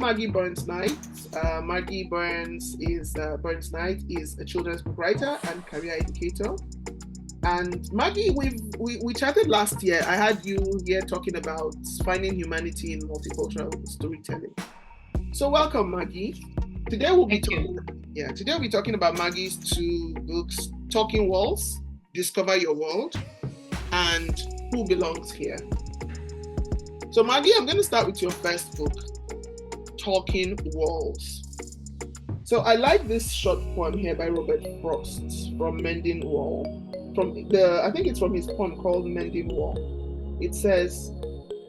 Margy Burns Knight. Margy Burns Knight is a children's book writer and career educator. And Margy, we chatted last year. I had you here talking about finding humanity in multicultural storytelling. So welcome, Margy. Today we'll be talking about Margy's two books, Talking Walls, Discover Your World, and Who Belongs Here. So Margy, I'm going to start with your first book, Talking Walls. So I like this short poem here by Robert Frost from Mending Wall. I think it's from his poem called Mending Wall. It says,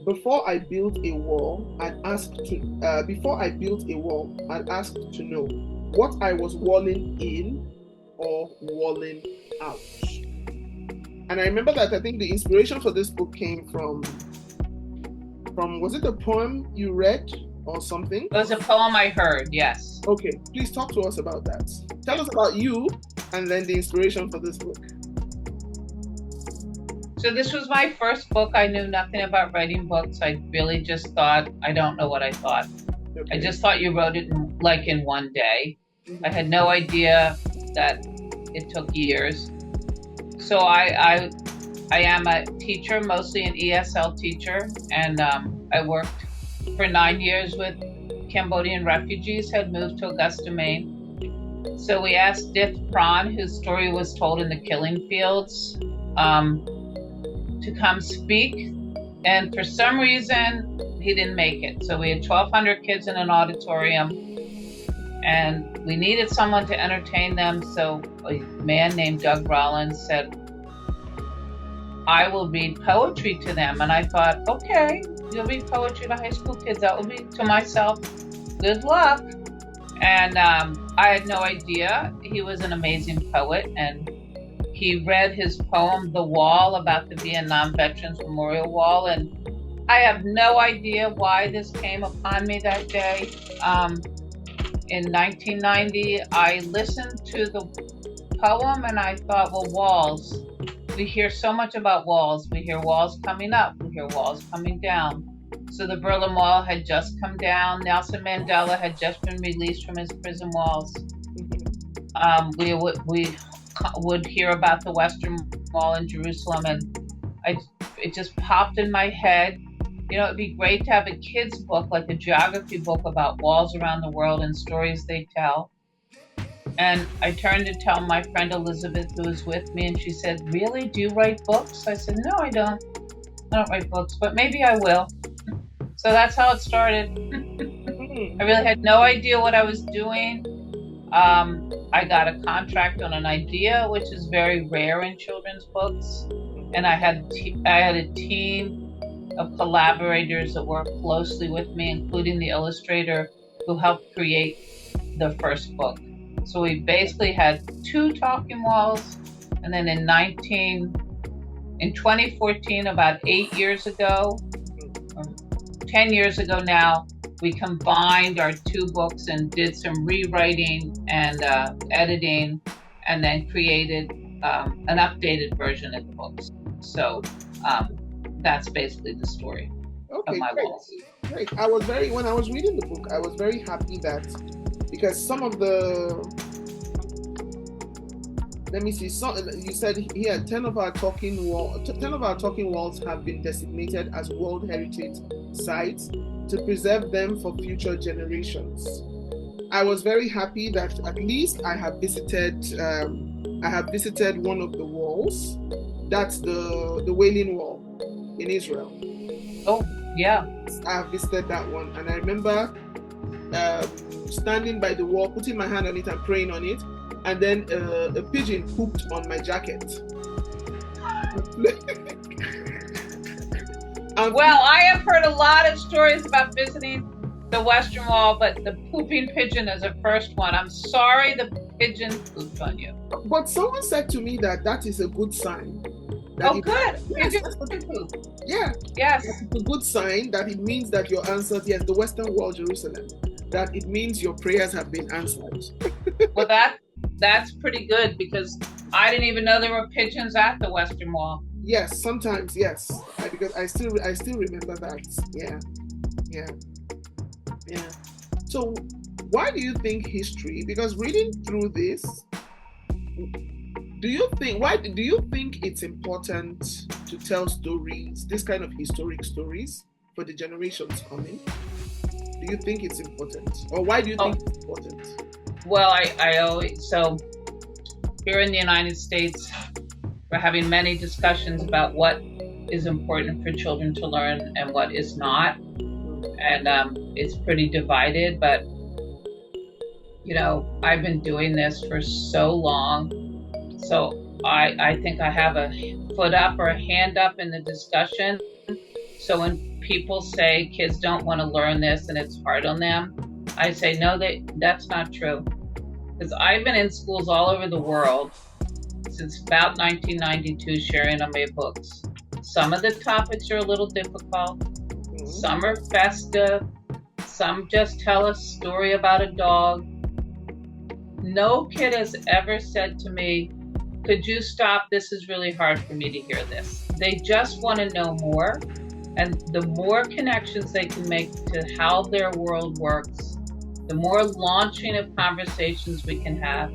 Before I built a wall, I'd ask to know what I was walling in or walling out. And I remember that I think the inspiration for this book came from was it a poem you read or something? It was a poem I heard, yes. Okay, please talk to us about that. Tell us about you and then the inspiration for this book. So this was my first book. I knew nothing about writing books. I really just thought, I don't know what I thought. Okay. I just thought you wrote it in one day. Mm-hmm. I had no idea that it took years. So I am a teacher, mostly an ESL teacher, and I worked for 9 years with Cambodian refugees who had moved to Augusta, Maine. So we asked Dith Pran, whose story was told in the killing fields, to come speak, and for some reason he didn't make it. So we had 1,200 kids in an auditorium, and we needed someone to entertain them. So a man named Doug Rollins said, I will read poetry to them. And I thought, okay, you'll read poetry to high school kids. That will be to myself, good luck. And I had no idea. He was an amazing poet, and he read his poem, The Wall, about the Vietnam Veterans Memorial Wall. And I have no idea why this came upon me that day. In 1990, I listened to the poem and I thought, well, walls. We hear so much about walls. We hear walls coming up. We hear walls coming down. So the Berlin Wall had just come down. Nelson Mandela had just been released from his prison walls. We would hear about the Western Wall in Jerusalem, and it just popped in my head. You know, it'd be great to have a kid's book, like a geography book about walls around the world and stories they tell. And I turned to tell my friend Elizabeth, who was with me, and she said, really, do you write books? I said, no, I don't write books, but maybe I will. So that's how it started. I really had no idea what I was doing. I got a contract on an idea, which is very rare in children's books. And I had a team of collaborators that worked closely with me, including the illustrator who helped create the first book. So we basically had 2 talking walls, and then in 2014, about 8 years ago, 10 years ago now, we combined our 2 books and did some rewriting and editing, and then created an updated version of the books. So that's basically the story of my walls. Great. When I was reading the book, I was very happy that, because some of the, you said here 10 of our talking walls have been designated as World Heritage Sites to preserve them for future generations. I was very happy that at least I have visited one of the walls. That's the Wailing Wall in Israel. Oh, yeah. I have visited that one, and I remember standing by the wall, putting my hand on it and praying on it, and then a pigeon pooped on my jacket. Well, I have heard a lot of stories about visiting the Western Wall, but the pooping pigeon is the first one. I'm sorry the pigeon pooped on you. But someone said to me that is a good sign. Good. Yes, yeah. Yes. It's a good sign that it means that your answers, yes, the Western Wall, Jerusalem, that it means your prayers have been answered. Well, that's pretty good, because I didn't even know there were pigeons at the Western Wall. Yes, sometimes, yes. Because I still remember that. Yeah. So why do you think history? Because reading through this, do you think it's important to tell stories, this kind of historic stories, for the generations coming? Do you think it's important, or why do you think it's important? Well, I always, so here in the United States, we're having many discussions about what is important for children to learn and what is not, and it's pretty divided. But I've been doing this for so long, so I think I have a foot up or a hand up in the discussion. So when people say kids don't want to learn this and it's hard on them, I say no, that's not true. Because I've been in schools all over the world since about 1992 sharing on my books. Some of the topics are a little difficult. Some are festive. Some just tell a story about a dog. No kid has ever said to me, could you stop? This is really hard for me to hear this. They just want to know more. And the more connections they can make to how their world works, the more launching of conversations we can have,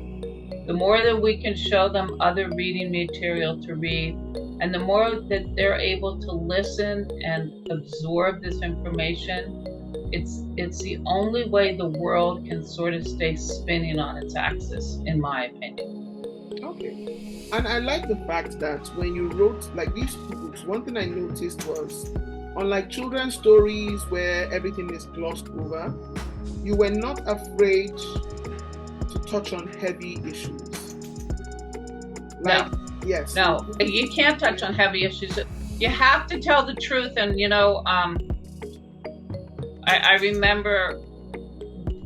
the more that we can show them other reading material to read, and the more that they're able to listen and absorb this information, it's the only way the world can sort of stay spinning on its axis, in my opinion. Okay. And I like the fact that when you wrote like these two books, one thing I noticed was, unlike children's stories where everything is glossed over, you were not afraid to touch on heavy issues. No. Yes. No, you can't touch on heavy issues. You have to tell the truth. And, I remember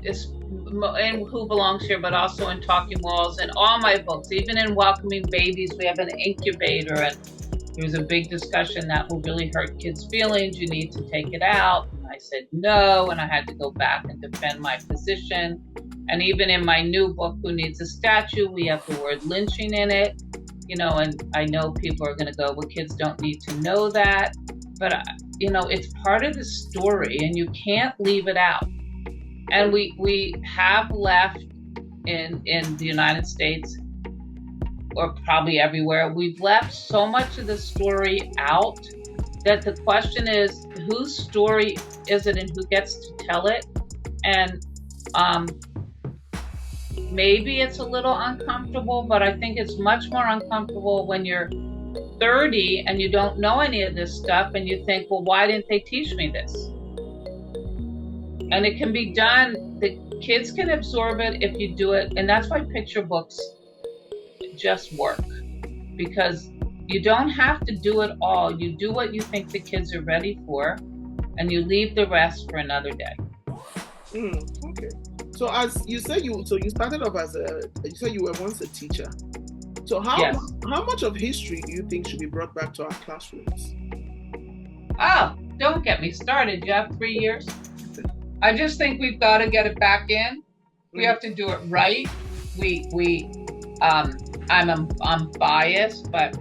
this in Who Belongs Here, but also in Talking Walls and all my books, even in Welcoming Babies, we have an incubator, and there was a big discussion that will really hurt kids' feelings. You need to take it out. And I said no, and I had to go back and defend my position. And even in my new book, Who Needs a Statue, we have the word lynching in it. And I know people are going to go, well, kids don't need to know that. But, it's part of the story, and you can't leave it out. And we have left in the United States, or probably everywhere, we've left so much of the story out that the question is, whose story is it and who gets to tell it? And maybe it's a little uncomfortable, but I think it's much more uncomfortable when you're 30 and you don't know any of this stuff and you think, well, why didn't they teach me this? And it can be done. The kids can absorb it if you do it. And that's why picture books just work, because you don't have to do it all. You do what you think the kids are ready for, and you leave the rest for another day. Okay. So as you said, you started off you said you were once a teacher. So how much of history do you think should be brought back to our classrooms? Oh, don't get me started. You have 3 years. I just think we've got to get it back in. We have to do it right. I'm biased, but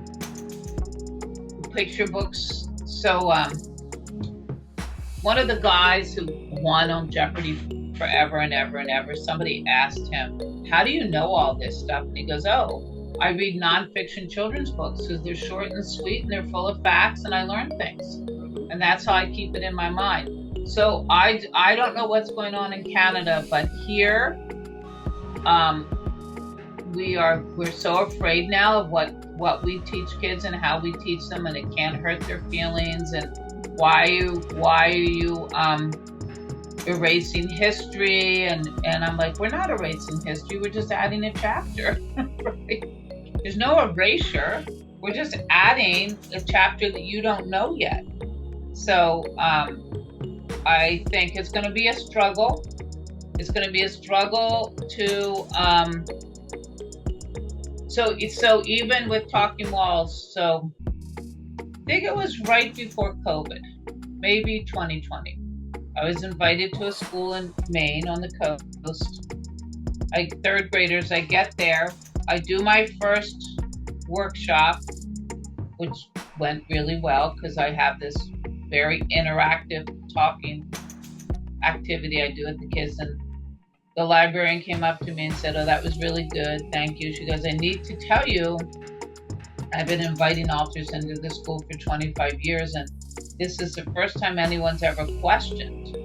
picture books. So one of the guys who won on Jeopardy forever and ever and ever, somebody asked him, how do you know all this stuff? And he goes, I read nonfiction children's books because they're short and sweet and they're full of facts and I learn things. And that's how I keep it in my mind. So I don't know what's going on in Canada, but here we're so afraid now of what we teach kids and how we teach them, and it can't hurt their feelings. And why are you erasing history? And I'm like, we're not erasing history. We're just adding a chapter. Right? There's no erasure. We're just adding a chapter that you don't know yet. So I think it's going to be a struggle. It's going to be a struggle to so even with Talking Walls, so I think it was right before COVID, maybe 2020. I was invited to a school in Maine on the coast. Third graders, I get there. I do my first workshop, which went really well because I have this very interactive talking activity I do with the kids. And the librarian came up to me and said, "Oh, that was really good. Thank you." She goes, "I need to tell you, I've been inviting authors into the school for 25 years, and this is the first time anyone's ever questioned."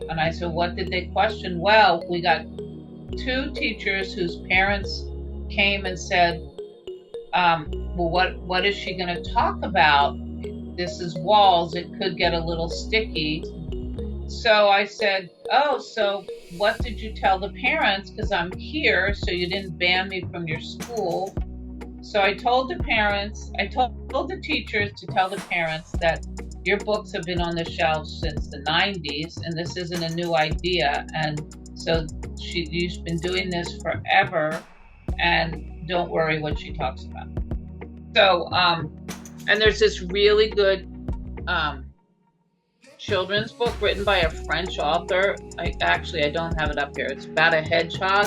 And I said, "What did they question?" "Well, we got 2 teachers whose parents came and said, well, what is she going to talk about? This is walls. It could get a little sticky." So I said, "Oh, so what did you tell the parents? Because I'm here, so you didn't ban me from your school." So I told the parents, I told the teachers to tell the parents that your books have been on the shelves since the 90s, and this isn't a new idea. And so you've been doing this forever, and don't worry what she talks about. So, and there's this really good children's book written by a French author. I don't have it up here. It's about a hedgehog.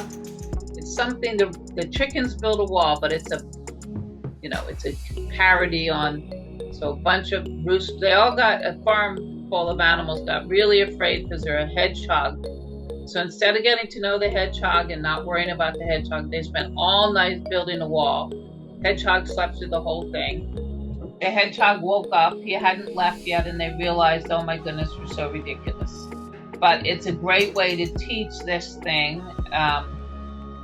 It's something, the chickens build a wall, but it's a parody on, so a bunch of roosters, they all got, a farm full of animals got really afraid because they're a hedgehog. So instead of getting to know the hedgehog and not worrying about the hedgehog, they spent all night building a wall. Hedgehog slept through the whole thing. The hedgehog woke up, he hadn't left yet, and they realized, oh my goodness, we're so ridiculous. But it's a great way to teach this thing.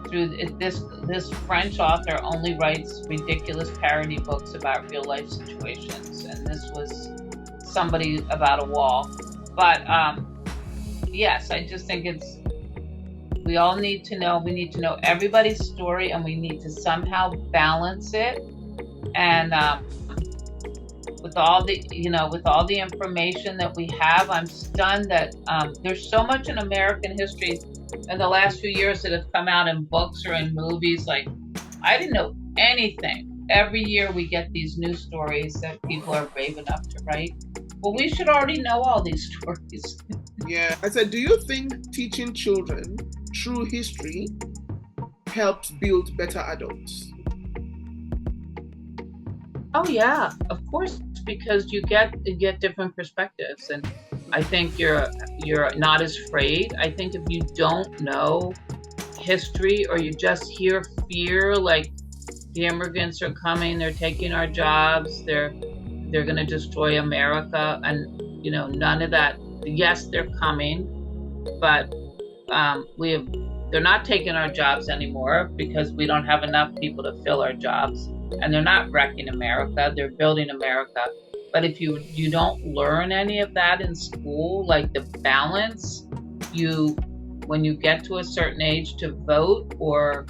Through this French author only writes ridiculous parody books about real life situations, and this was somebody about a wall. But yes, I just think we all need to know. We need to know everybody's story, and we need to somehow balance it. And with all the information that we have, I'm stunned that there's so much in American history in the last few years that have come out in books or in movies. Like, I didn't know anything. Every year we get these new stories that people are brave enough to write. Well, we should already know all these stories. Yeah. I said, do you think teaching children through history helps build better adults? Oh yeah, of course, because you get different perspectives, and I think you're not as afraid. I think if you don't know history, or you just hear fear, like the immigrants are coming, they're taking our jobs, they're going to destroy America, and none of that. Yes, they're coming, but they're not taking our jobs anymore because we don't have enough people to fill our jobs, and they're not wrecking America, they're building America. But if you don't learn any of that in school, like the balance, when you get to a certain age to vote or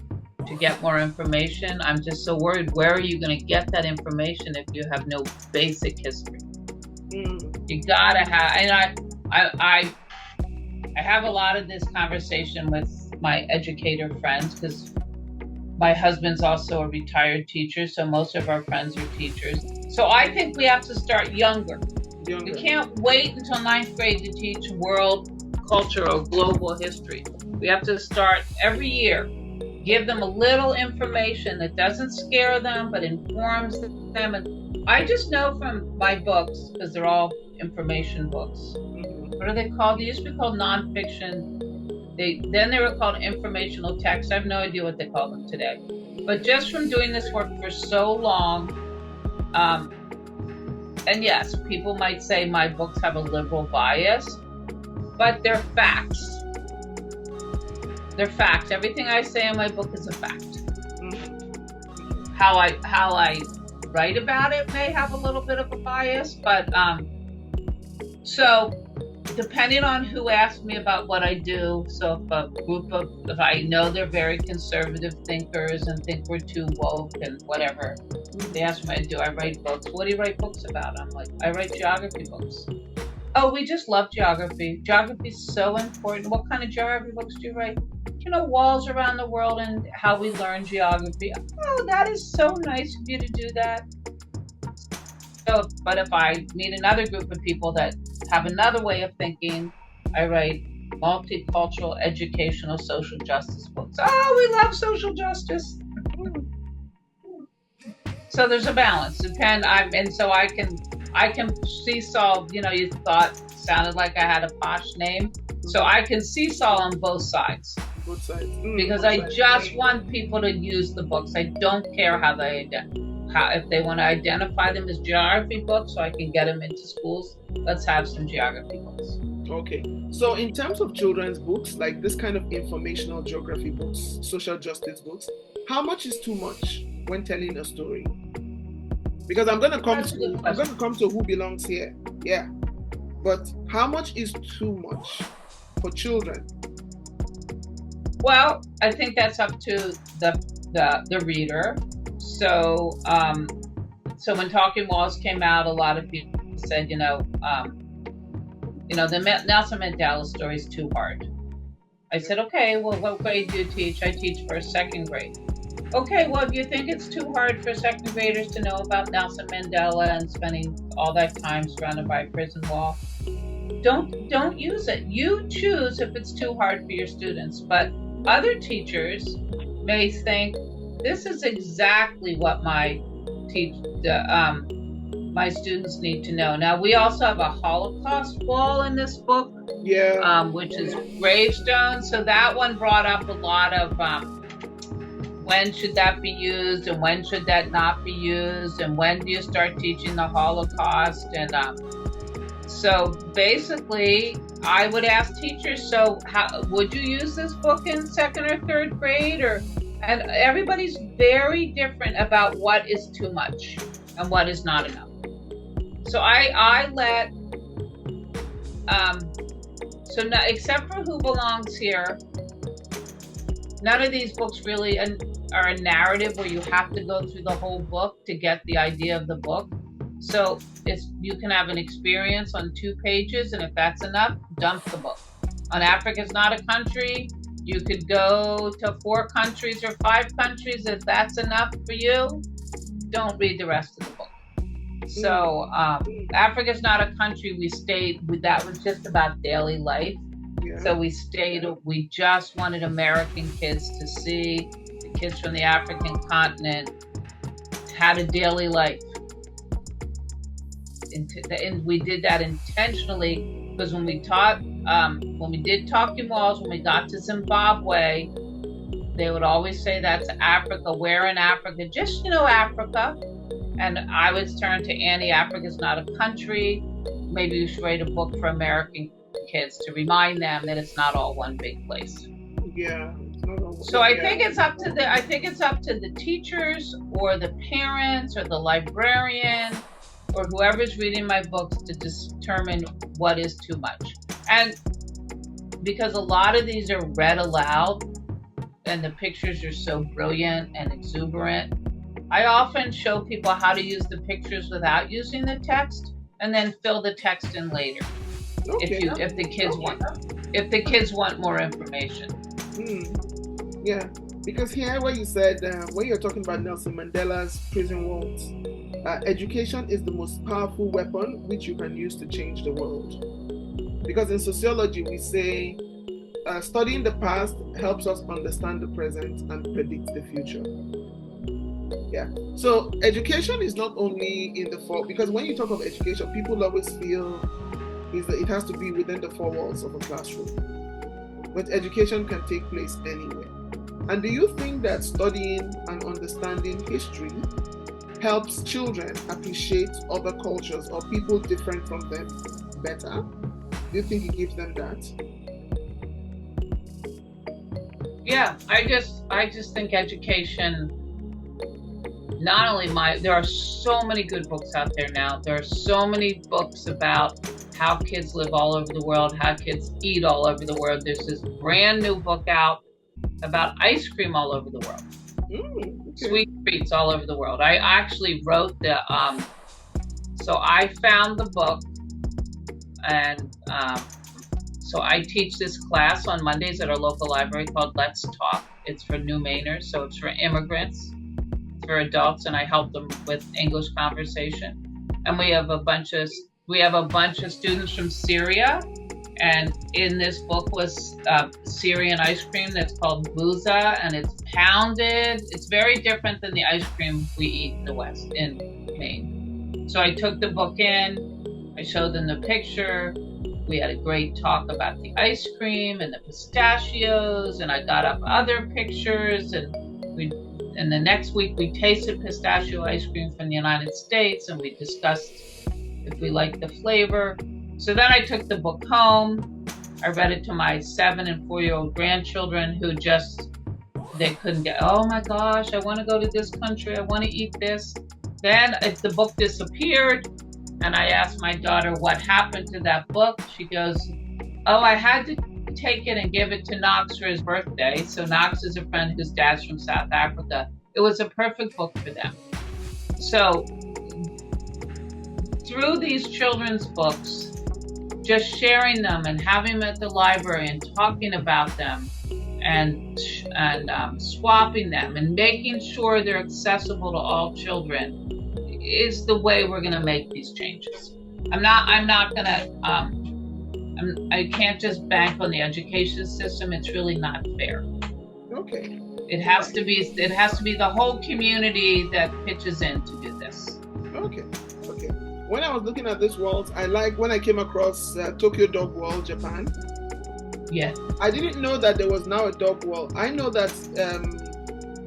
to get more information, I'm just so worried. Where are you going to get that information if you have no basic history? You gotta have, and I have a lot of this conversation with my educator friends, because my husband's also a retired teacher, so most of our friends are teachers. So I think we have to start younger. We can't wait until 9th grade to teach world culture or global history. We have to start every year. Give them a little information that doesn't scare them, but informs them. And I just know from my books, because they're all information books. What are they called? They used to be called nonfiction. Then they were called informational text. I have no idea what they call them today. But just from doing this work for so long, and yes, people might say my books have a liberal bias, but they're facts. They're facts. Everything I say in my book is a fact. How I write about it may have a little bit of a bias, but so depending on who asks me about what I do, so if I know they're very conservative thinkers and think we're too woke and whatever, they ask me what I do. I write books. What do you write books about? I'm like, I write geography books. Oh, we just love geography. Geography is so important. What kind of geography books do you write? Walls around the world and how we learn geography. Oh, that is so nice of you to do that. So, but if I meet another group of people that have another way of thinking, I write multicultural, educational, social justice books. Oh, we love social justice. So there's a balance. So I can seesaw. You thought sounded like I had a posh name. So I can seesaw on both sides. Both sides. Because both I sides. just want people to use the books. I don't care how they if they want to identify them as geography books so I can get them into schools. Let's have some geography books. Okay. So in terms of children's books, like this kind of informational geography books, social justice books, how much is too much when telling a story? Because I'm gonna come to Who Belongs Here. Yeah. But how much is too much for children? Well, I think that's up to the reader. So when Talking Walls came out, a lot of people said, the Nelson Mandela story is too hard. I said, okay, well, what grade do you teach? I teach for second grade. Okay, well, if you think it's too hard for second graders to know about Nelson Mandela and spending all that time surrounded by a prison wall, don't use it. You choose if it's too hard for your students. But other teachers may think this is exactly what my students need to know. Now, we also have a Holocaust wall in this book, which is gravestones. So that one brought up a lot of when should that be used and when should that not be used and when do you start teaching the Holocaust. And so basically, I would ask teachers, so how would you use this book in second or third grade? And everybody's very different about what is too much and what is not enough. So I let, except for Who Belongs Here, none of these books really are a narrative where you have to go through the whole book to get the idea of the book. So you can have an experience on 2 pages, and if that's enough, dump the book. On Africa's Not a Country, you could go to 4 countries or 5 countries. If that's enough for you, don't read the rest of the book. So Africa's Not a Country, that was just about daily life. Yeah. So we just wanted American kids to see, the kids from the African continent had a daily life. And we did that intentionally because when we did Talking Walls, when we got to Zimbabwe, they would always say that's Africa. Where in Africa? Just, Africa. And I would turn to Annie, Africa's Not a Country. Maybe you should write a book for American kids to remind them that it's not all one big place. Yeah. So I think it's up to the teachers or the parents or the librarian or whoever's reading my books to determine what is too much. And because a lot of these are read aloud and the pictures are so brilliant and exuberant, I often show people how to use the pictures without using the text and then fill the text in later. Okay. If the kids want more information. Yeah, because here where you said when you're talking about Nelson Mandela's prison walls, education is the most powerful weapon which you can use to change the world. Because in sociology we say studying the past helps us understand the present and predict the future. Yeah. So education is not only in the four, because when you talk of education, people always feel it has to be within the 4 walls of a classroom. But education can take place anywhere. And do you think that studying and understanding history helps children appreciate other cultures or people different from them better? Do you think it gives them that? Yeah, I just think education, not only there are so many good books out there now. There are so many books about how kids live all over the world, how kids eat all over the world. There's this brand new book out about ice cream all over the world. Okay. Sweet treats all over the world. I actually wrote so I found the book, and so I teach this class on Mondays at our local library called Let's Talk. It's for new Mainers, so it's for immigrants, for adults, and I help them with English conversation. And we have a bunch of students from Syria, and in this book was Syrian ice cream that's called bouza, and it's pounded. It's very different than the ice cream we eat in the West, in Maine. So I took the book in, I showed them the picture, We had a great talk about the ice cream and the pistachios, and I got up other pictures, and the next week we tasted pistachio ice cream from the United States, and we discussed if we liked the flavor. So then I took the book home. I read it to my 7 and 4-year-old grandchildren who they couldn't get, oh my gosh, I want to go to this country, I want to eat this. Then the book disappeared, and I asked my daughter what happened to that book. She goes, oh, I had to take it and give it to Knox for his birthday. So Knox is a friend whose dad's from South Africa. It was a perfect book for them. So through these children's books, just sharing them and having them at the library and talking about them and swapping them and making sure they're accessible to all children is the way we're going to make these changes. I can't just bank on the education system. It's really not fair. Okay. It has to be the whole community that pitches in to do this. Okay. When I was looking at this world, when I came across Tokyo Dog Wall, Japan. Yeah. I didn't know that there was now a dog wall. I know that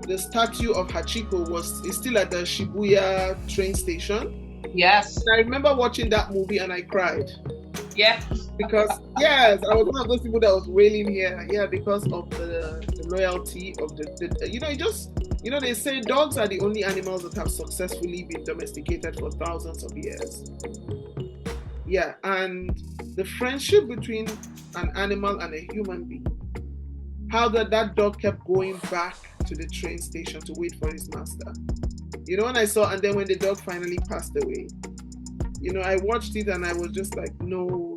the statue of Hachiko is still at the Shibuya train station. Yes. I remember watching that movie and I cried. Yes. Because, yes, I was one of those people that was wailing here. Yeah, because of the loyalty of they say dogs are the only animals that have successfully been domesticated for thousands of years. Yeah, and the friendship between an animal and a human being. How that dog kept going back to the train station to wait for his master. When I saw, and then when the dog finally passed away, I watched it and I was just like, no.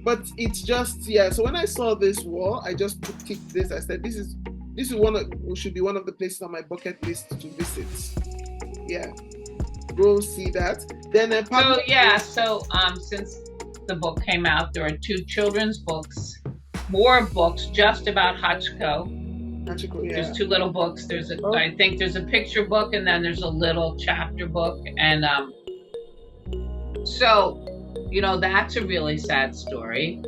But it's just, so when I saw this wall, I just ticked this. I said, this is should be one of the places on my bucket list to visit. Yeah. Go see that. Then since the book came out, there are 2 children's books, more books just about Hachiko. Yeah. There's 2 little books. I think there's a picture book, and then there's a little chapter book, and that's a really sad story.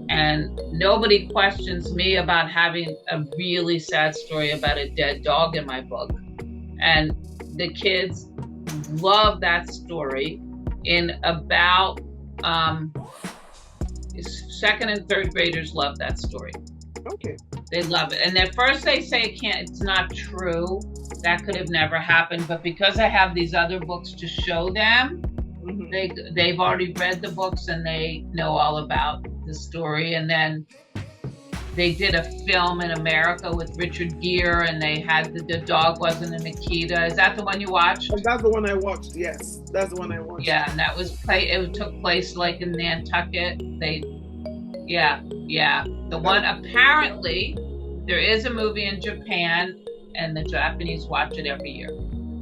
And nobody questions me about having a really sad story about a dead dog in my book. And the kids love that story. In about 2nd and 3rd graders love that story. Okay. They love it. And at first they say it's not true. That could have never happened. But because I have these other books to show them, they've already read the books and they know all about the story. And then they did a film in America with Richard Gere, and they had the dog wasn't a Nikita. Is that the one you watched? That's the one I watched. Yes, that's the one I watched. Yeah, and that was it took place like in Nantucket. The one, apparently there is a movie in Japan, and the Japanese watch it every year.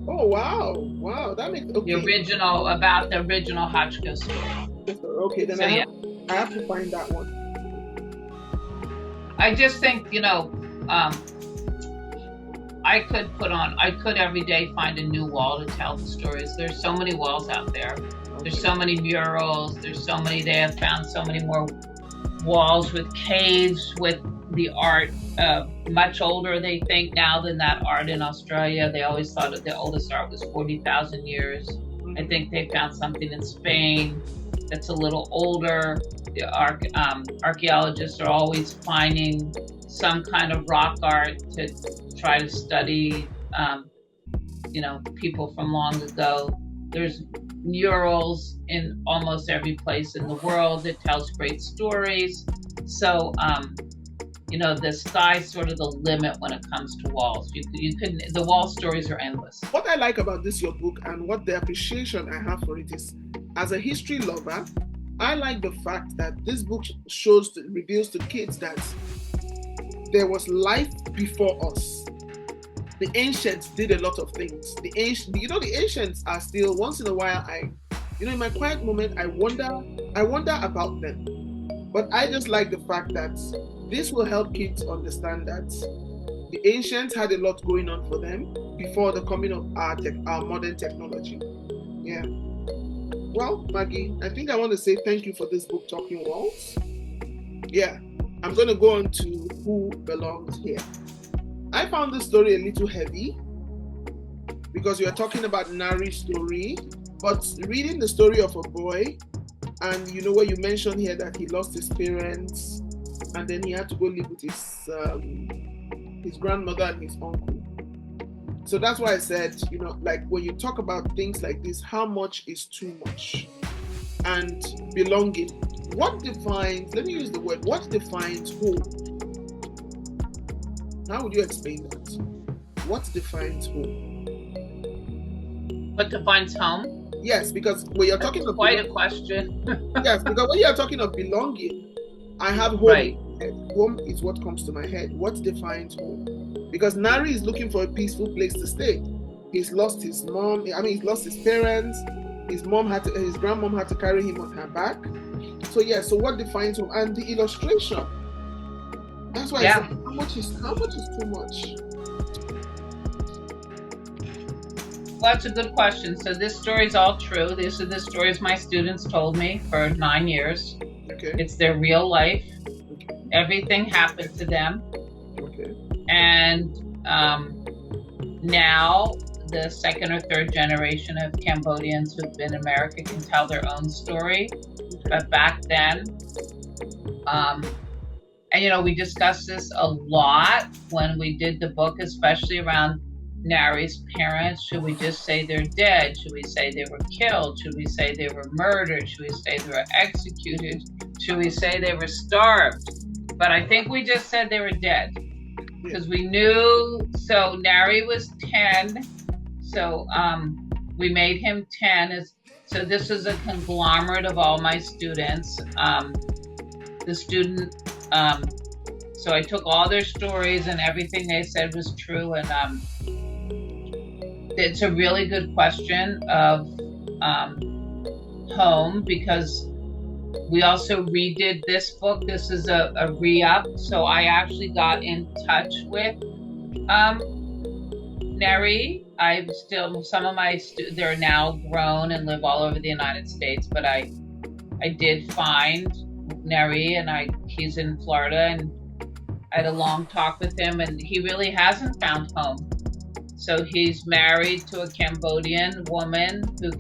Oh wow, that makes okay. The original Hachiko story. Okay, then I have to find that one. I just think, I could every day find a new wall to tell the stories. There's so many walls out there. There's so many murals. They have found so many more walls with caves with the art, much older, they think, now than that art in Australia. They always thought that the oldest art was 40,000 years. I think they found something in Spain that's a little older. The archaeologists are always finding some kind of rock art to try to study, people from long ago. There's murals in almost every place in the world that tells great stories. So, the sky's sort of the limit when it comes to walls. The wall stories are endless. What I like about your book, and what the appreciation I have for it is, as a history lover, I like the fact that this book reveals to kids that there was life before us. The ancients did a lot of things. The ancients are still, once in a while, in my quiet moment, I wonder about them. But I just like the fact that this will help kids understand that the ancients had a lot going on for them before the coming of our modern technology. Yeah. Well, Maggie, I think I want to say thank you for this book, Talking Walls. Yeah, I'm going to go on to who belongs here. I found this story a little heavy because we are talking about Nari's story, but reading the story of a boy, and you know what you mentioned here, that he lost his parents and then he had to go live with his grandmother and his uncle. So that's why I said, you know, like when you talk about things like this, how much is too much? And belonging. What defines, let me use the word, what defines home? How would you explain that? What defines home? What defines home? Yes, because when you're talking of quite a question. Yes, because when you're talking of belonging, I have home. Right. Home is what comes to my head. What defines home? Because Nari is looking for a peaceful place to stay. He's lost his mom. He's lost his parents. His grandmom had to carry him on her back. So yeah. So what defines home? And the illustration. That's why I said, how much is too much? Well, that's a good question. So this story is all true. These are the stories my students told me for 9 years. Okay. It's their real life. Okay. Everything happened to them. Okay. And now the second or third generation of Cambodians who've been in America can tell their own story. Okay. But back then, and you know, we discussed this a lot when we did the book, especially around Nari's parents. Should we just say they're dead? Should we say they were killed? Should we say they were murdered? Should we say they were executed? Should we say they were starved? But I think we just said they were dead because we knew. So Nari was 10. So we made him 10. So this is a conglomerate of all my students. The student, so I took all their stories and everything they said was true. And it's a really good question of home, because we also redid this book. This is a re-up. So I actually got in touch with Nari. Some of my they're now grown and live all over the United States, but I did find Nari, and he's in Florida, and I had a long talk with him, and he really hasn't found home. So he's married to a Cambodian woman who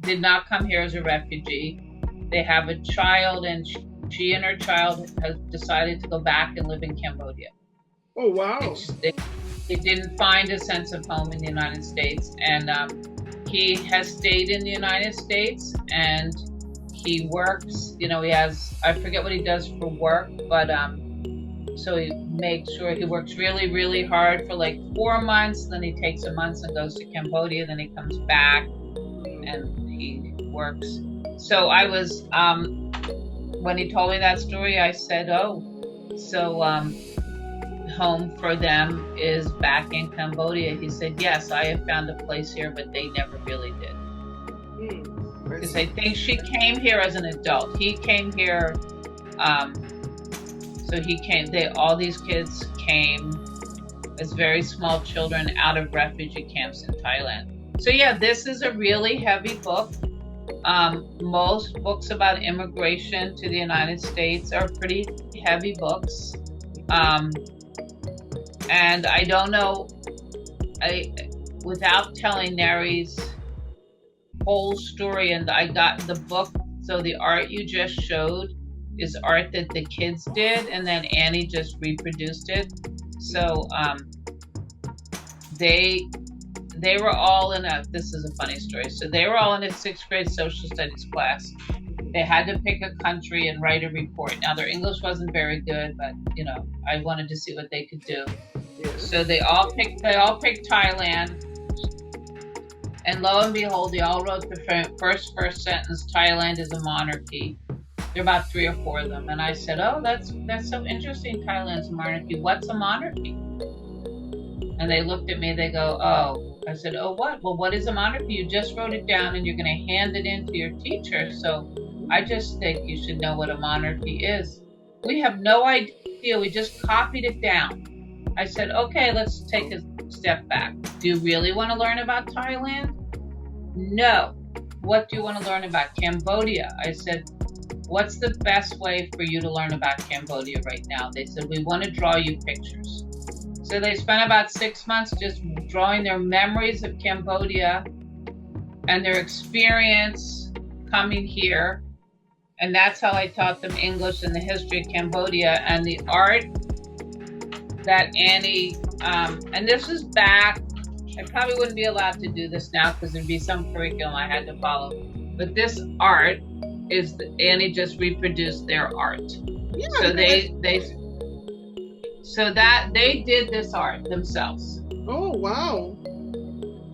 did not come here as a refugee. They have a child, and she and her child has decided to go back and live in Cambodia. Oh, wow. They didn't find a sense of home in the United States. And he has stayed in the United States, and he works, you know, I forget what he does for work, but so he makes sure he works really, really hard for like 4 months. Then he takes a month and goes to Cambodia. Then he comes back and he works. So I was, when he told me that story, I said, home for them is back in Cambodia. He said, yes, I have found a place here, but they never really did. Because I think she came here as an adult. He came here, all these kids came as very small children out of refugee camps in Thailand. So yeah, this is a really heavy book. Most books about immigration to the United States are pretty heavy books. And I don't know, without telling Nari's whole story, and I got the book, so the art you just showed is art that the kids did, and then Annie just reproduced it. So they were all this is a funny story. So they were all in a 6th grade social studies class. They had to pick a country and write a report. Now their English wasn't very good, but you know, I wanted to see what they could do. Yeah. So they all picked Thailand. And lo and behold, they all wrote the first sentence, Thailand is a monarchy. There are about 3 or 4 of them. And I said, oh, that's so interesting, Thailand's a monarchy. What's a monarchy? And they looked at me, they go, oh. I said, oh, what? Well, what is a monarchy? You just wrote it down and you're going to hand it in to your teacher. So I just think you should know what a monarchy is. We have no idea. We just copied it down. I said, okay, let's take a step back. Do you really want to learn about Thailand? no, what do you want to learn about Cambodia? I said, what's the best way for you to learn about Cambodia right now? They said, we want to draw you pictures. So they spent about 6 months just drawing their memories of Cambodia and their experience coming here. And that's how I taught them English and the history of Cambodia and the art that Annie, and this is back, I probably wouldn't be allowed to do this now because there'd be some curriculum I had to follow. But this art is, Annie just reproduced their art. Yeah, So they did this art themselves. Oh, wow.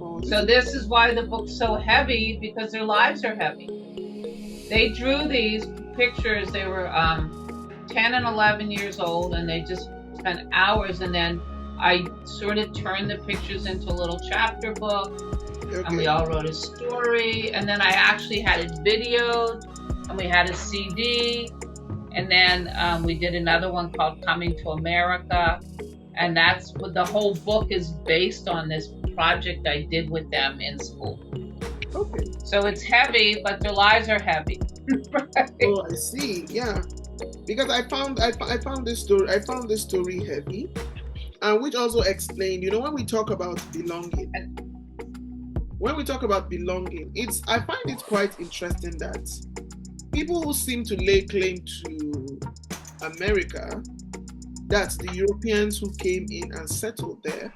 Oh, So this is why the book's so heavy, because their lives are heavy. They drew these pictures, they were 10 and 11 years old, and they just spent hours, and then I sort of turned the pictures into a little chapter book, and we all wrote a story, and then I actually had it videoed, and we had a CD, and then we did another one called Coming to America, and that's what the whole book is based on, this project I did with them in school. Okay. So it's heavy, but their lives are heavy. Right? Oh, I see. Yeah, because I found this story heavy, and which also explained. You know, when we talk about belonging, it's, I find it quite interesting that people who seem to lay claim to America, that's the Europeans who came in and settled there.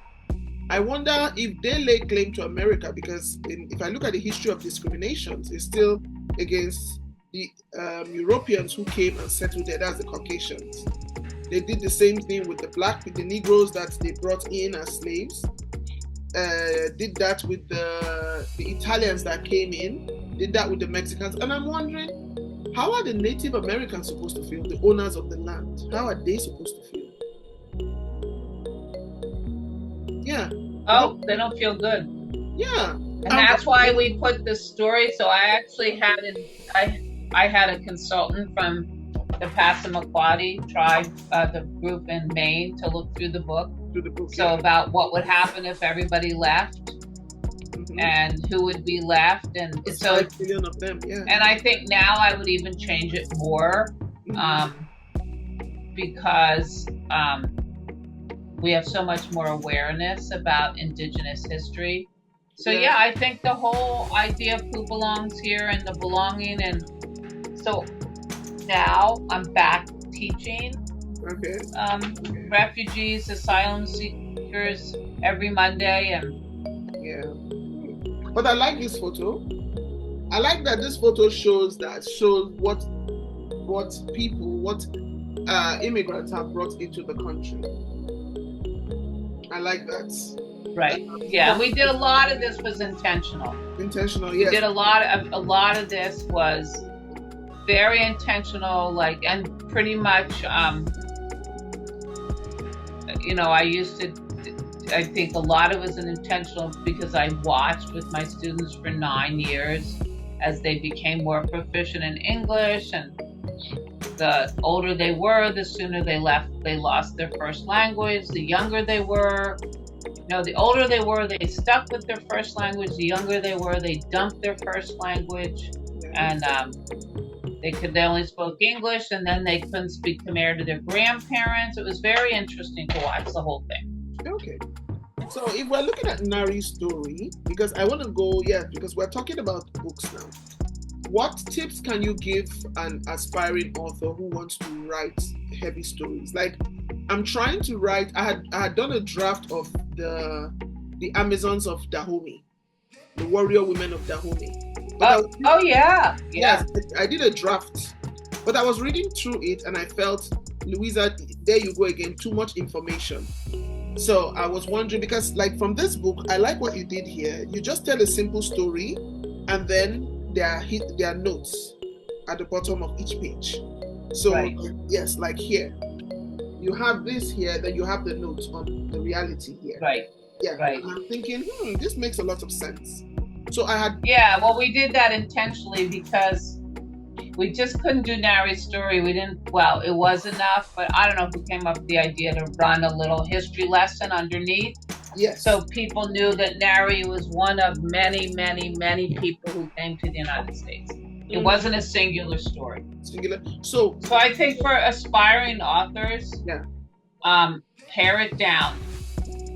I wonder if they lay claim to America because if I look at the history of discriminations, it's still against the Europeans who came and settled there. That's the Caucasians. They did the same thing with the Negroes that they brought in as slaves. Did that with the Italians that came in. Did that with the Mexicans. And I'm wondering, how are the Native Americans supposed to feel? The owners of the land. How are they supposed to feel? Yeah. Oh, they don't feel good. Yeah. And that's why we put this story. So I actually had I had a consultant from the Passamaquoddy tribe, the group in Maine, to look through the book. So about what would happen if everybody left, and who would be left, and it's so 5 million of them. Yeah. And I think now I would even change it more, because we have so much more awareness about Indigenous history. So yeah, I think the whole idea of who belongs here and the belonging, and so now I'm back teaching refugees, asylum seekers every Monday, and But I like this photo. I like that this photo shows what immigrants have brought into the country. I like that. Right. Yeah, and we did a lot of this was intentional. Intentional, yes. We did a lot of this was very intentional, like, and pretty much, I think a lot of it was intentional because I watched with my students for 9 years as they became more proficient in English, and the older they were, the sooner they lost their first language. The younger they were, the older they were, they stuck with their first language. The younger they were, they dumped their first language, and they only spoke English, and then they couldn't speak Khmer to their grandparents. It was very interesting to watch the whole thing. Okay. So if we're looking at Nari's story, because I want to go, because we're talking about books now. What tips can you give an aspiring author who wants to write heavy stories? Like, I'm trying to write, I had done a draft of the Amazons of Dahomey, the warrior women of Dahomey. Yes, I did a draft, but I was reading through it and I felt, Louisa, there you go again, too much information. So I was wondering, because like from this book, I like what you did here. You just tell a simple story, and then there are notes at the bottom of each page. So yes, like here, you have this here, then you have the notes on the reality here. Right. Yeah. Right. And I'm thinking, this makes a lot of sense. So I had. Yeah. Well, we did that intentionally because we just couldn't do Nari's story. It was enough, but I don't know who came up with the idea to run a little history lesson underneath. Yes. So people knew that Nary was one of many, many, many people who came to the United States. It wasn't a singular story. Singular. So I think for aspiring authors, pare it down.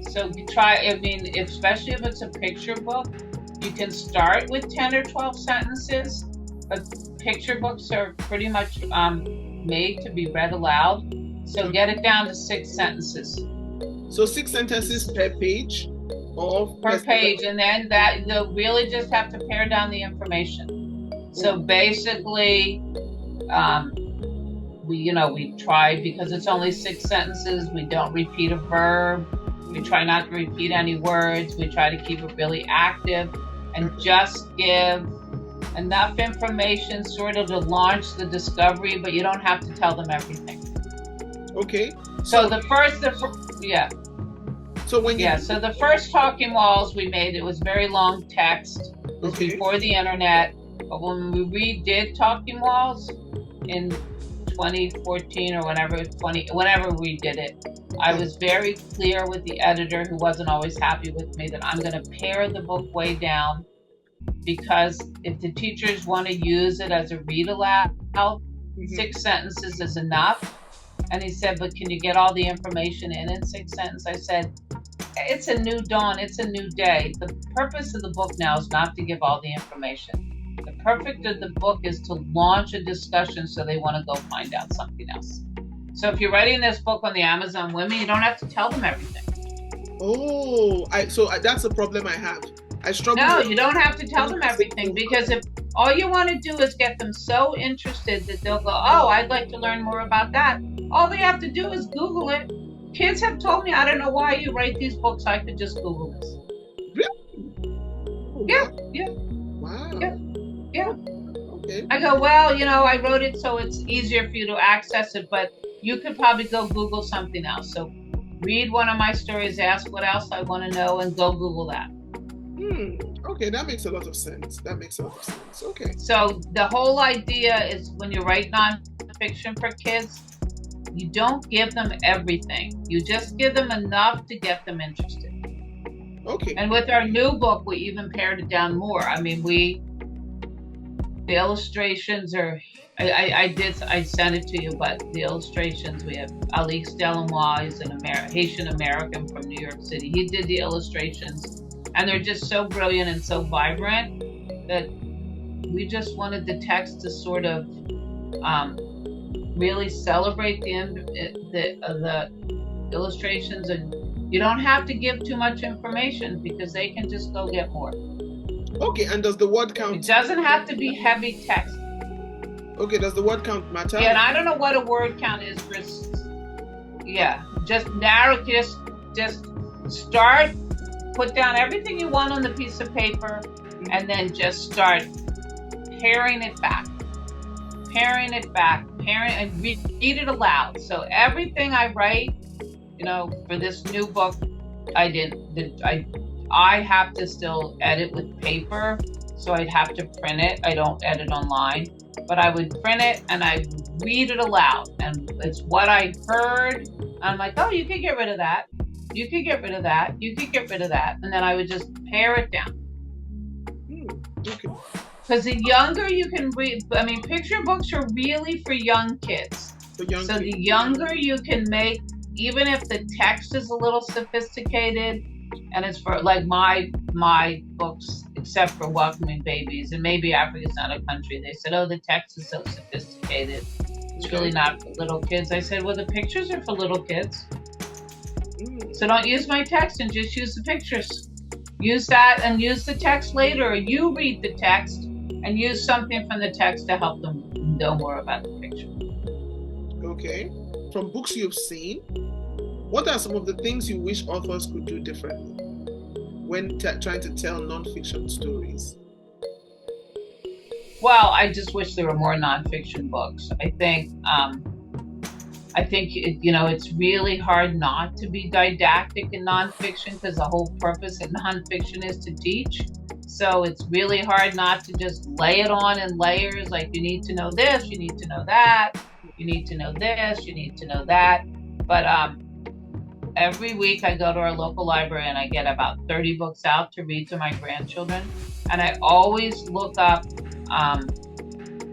So try, I mean, especially if it's a picture book, you can start with 10 or 12 sentences, but picture books are pretty much made to be read aloud. So get it down to 6 sentences. So 6 sentences per page? Per page, and then they'll really just have to pare down the information. So basically, we try, because it's only 6 sentences, we don't repeat a verb. We try not to repeat any words. We try to keep it really active and just give enough information sort of to launch the discovery, but you don't have to tell them everything. Okay. So the first Talking Walls we made, it was very long text. It was before the internet. But when we redid Talking Walls in 2014 or whenever we did it, I was very clear with the editor, who wasn't always happy with me, that I'm going to pare the book way down, because if the teachers want to use it as a read aloud, 6 sentences is enough. And he said, but can you get all the information in 6 sentences? I said, it's a new dawn, it's a new day. The purpose of the book now is not to give all the information. The purpose of the book is to launch a discussion so they want to go find out something else. So if you're writing this book on the Amazon women, you don't have to tell them everything. That's a problem I have. I struggle. No, you don't have to tell them everything, because if all you want to do is get them so interested that they'll go, oh, I'd like to learn more about that. All they have to do is Google it. Kids have told me, I don't know why you write these books. I could just Google this. Really? Yeah. Wow. Yeah. Okay. I go, well, I wrote it so it's easier for you to access it, but you could probably go Google something else. So read one of my stories, ask what else I want to know, and go Google that. Okay, that makes a lot of sense. Okay. So the whole idea is, when you write nonfiction for kids, you don't give them everything. You just give them enough to get them interested. Okay. And with our new book, we even pared it down more. I mean, the illustrations are, I sent it to you, but the illustrations, we have Alex Delanois, is an Haitian American from New York City. He did the illustrations, and they're just so brilliant and so vibrant that we just wanted the text to sort of really celebrate the illustrations, and you don't have to give too much information, because they can just go get more. Okay, and does the word count? It doesn't have to be heavy text. Okay, does the word count matter? Yeah, and I don't know what a word count is for. Yeah, just narrow. Just start. Put down everything you want on the piece of paper, and then just start paring it back, and read it aloud. So everything I write, for this new book, I have to still edit with paper, so I'd have to print it. I don't edit online, but I would print it and I read it aloud, and it's what I heard. I'm like, oh, you could get rid of that. You could get rid of that. You could get rid of that. And then I would just pare it down. Okay. Because the younger you can read, picture books are really for young kids. The younger you can make, even if the text is a little sophisticated, and it's for, like, my books, except for Welcoming Babies, and maybe Africa's Not a Country, they said, oh, the text is so sophisticated. It's really not for little kids. I said, well, the pictures are for little kids. So don't use my text and just use the pictures. Use that and use the text later. Or you read the text and use something from the text to help them know more about the picture. Okay. From books you've seen, what are some of the things you wish authors could do differently when trying to tell nonfiction stories? Well, I just wish there were more nonfiction books. I think it's really hard not to be didactic in nonfiction, because the whole purpose of nonfiction is to teach. So it's really hard not to just lay it on in layers, like you need to know this, you need to know that, you need to know this, you need to know that. But every week I go to our local library and I get about 30 books out to read to my grandchildren. And I always look up, I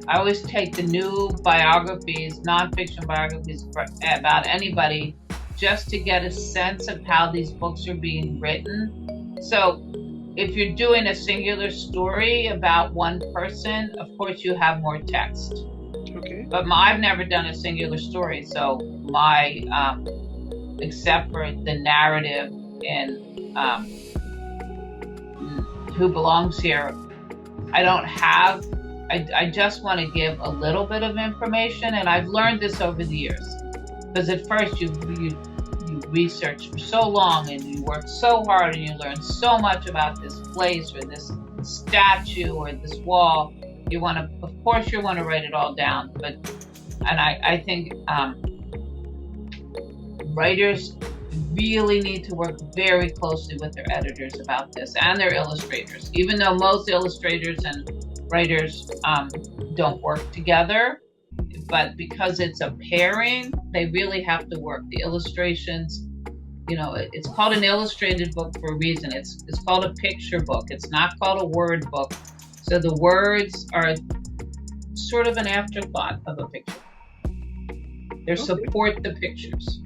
always take the new biographies, nonfiction biographies about anybody, just to get a sense of how these books are being written. So if you're doing a singular story about one person, of course you have more text. Okay. But I've never done a singular story, so my, except for the narrative in Who Belongs Here, I don't have, I just want to give a little bit of information, and I've learned this over the years. Because at first you research for so long and you work so hard and you learn so much about this place or this statue or this wall. You want to, of course, you want to write it all down. And I think writers really need to work very closely with their editors about this and their illustrators. Even though most illustrators and writers don't work together, but because it's a pairing, they really have to work. The illustrations, it's called an illustrated book for a reason. It's called a picture book. It's not called a word book. So the words are sort of an afterthought of a picture. They support the pictures.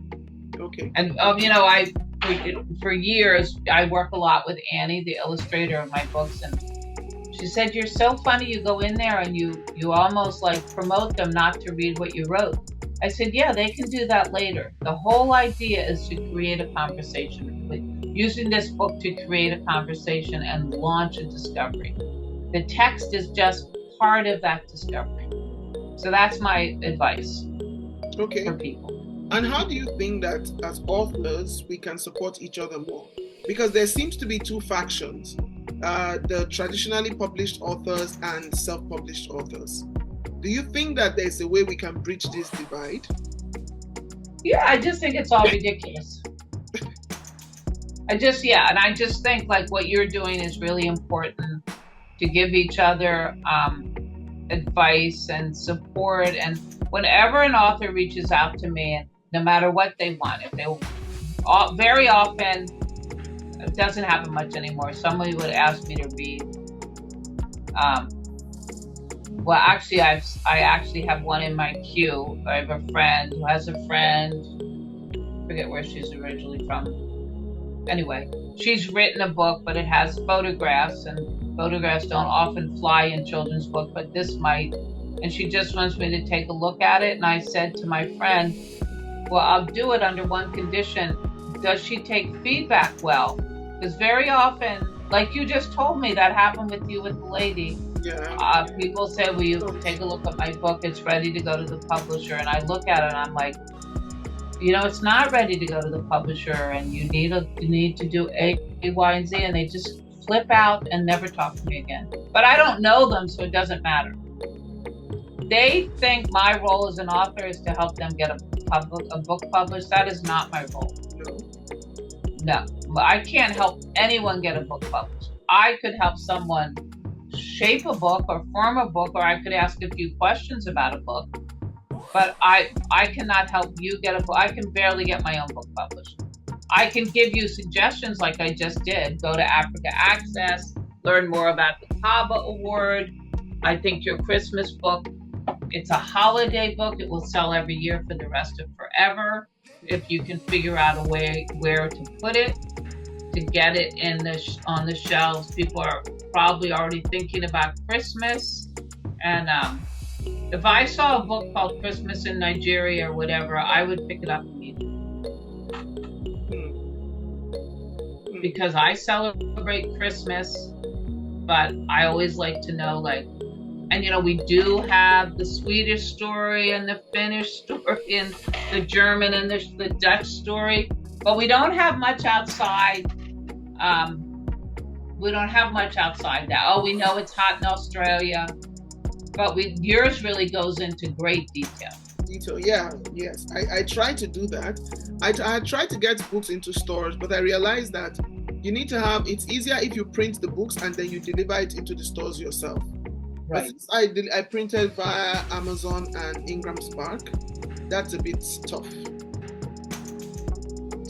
Okay. And for years I work a lot with Annie, the illustrator of my books, and she said, "You're so funny. You go in there and you almost like promote them not to read what you wrote." I said, "Yeah, they can do that later. The whole idea is to create a conversation, using this book to create a conversation and launch a discovery. The text is just part of that discovery." So that's my advice for people. And how do you think that as authors we can support each other more? Because there seems to be two factions. The traditionally published authors and self-published authors. Do you think that there's a way we can bridge this divide? Yeah, I just think it's all ridiculous. I just think like what you're doing is really important, to give each other advice and support. And whenever an author reaches out to me, no matter what they want, very often, it doesn't happen much anymore. Somebody would ask me to read. I actually have one in my queue. I have a friend who has a friend. I forget where she's originally from. Anyway, she's written a book, but it has photographs, and photographs don't often fly in children's books, but this might. And she just wants me to take a look at it. And I said to my friend, "Well, I'll do it under one condition. Does she take feedback well?" Because very often, like you just told me, that happened with you with the lady. Yeah. People say, "Will you take a look at my book? It's ready to go to the publisher." And I look at it and I'm like, it's not ready to go to the publisher, and you need to do A, Y, and Z. And they just flip out and never talk to me again. But I don't know them, so it doesn't matter. They think my role as an author is to help them get a book published. That is not my role. No, I can't help anyone get a book published. I could help someone shape a book or form a book, or I could ask a few questions about a book. But I cannot help you get a book. I can barely get my own book published. I can give you suggestions like I just did. Go to Africa Access, learn more about the CABA Award. I think your Christmas book, it's a holiday book. It will sell every year for the rest of forever. If you can figure out a way where to put it, to get it on the shelves. People are probably already thinking about Christmas. And if I saw a book called Christmas in Nigeria or whatever, I would pick it up immediately. Because I celebrate Christmas, but I always like to know, and we do have the Swedish story and the Finnish story and the German and the Dutch story, but we don't have much outside. We don't have much outside that. Oh, we know it's hot in Australia, but yours really goes into great detail. Yes. I try to do that. I try to get books into stores, but I realize that you need to it's easier if you print the books and then you deliver it into the stores yourself. Right. But since I printed via Amazon and Ingram Spark, that's a bit tough.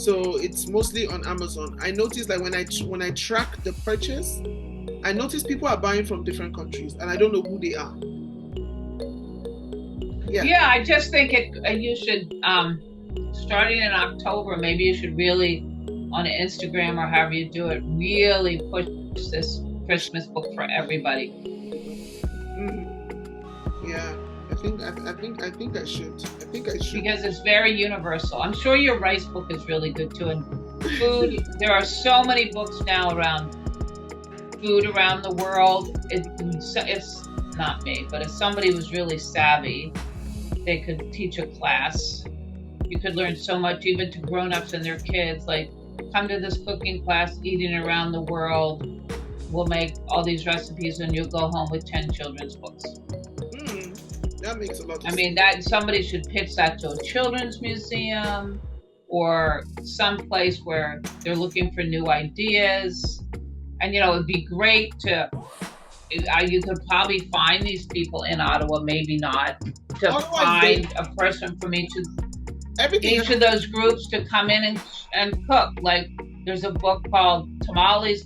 So it's mostly on Amazon. I noticed that when I track the purchase, I notice people are buying from different countries, and I don't know who they are. Yeah, I just think you should, starting in October, maybe you should really, on Instagram or however you do it, really push this Christmas book for everybody. Yeah, I think I should. Because it's very universal. I'm sure your rice book is really good too. And food, there are so many books now around food around the world. It's not me, but if somebody was really savvy, they could teach a class. You could learn so much, even to grown-ups and their kids. Like, come to this cooking class, eating around the world. We'll make all these recipes, and you'll go home with 10 children's books. That makes a lot of sense. I mean, that somebody should pitch that to a children's museum or some place where they're looking for new ideas. And, it'd be great you could probably find these people in Ottawa, maybe not, to find a person from each of those groups to come in and cook. Like, there's a book called Tamales.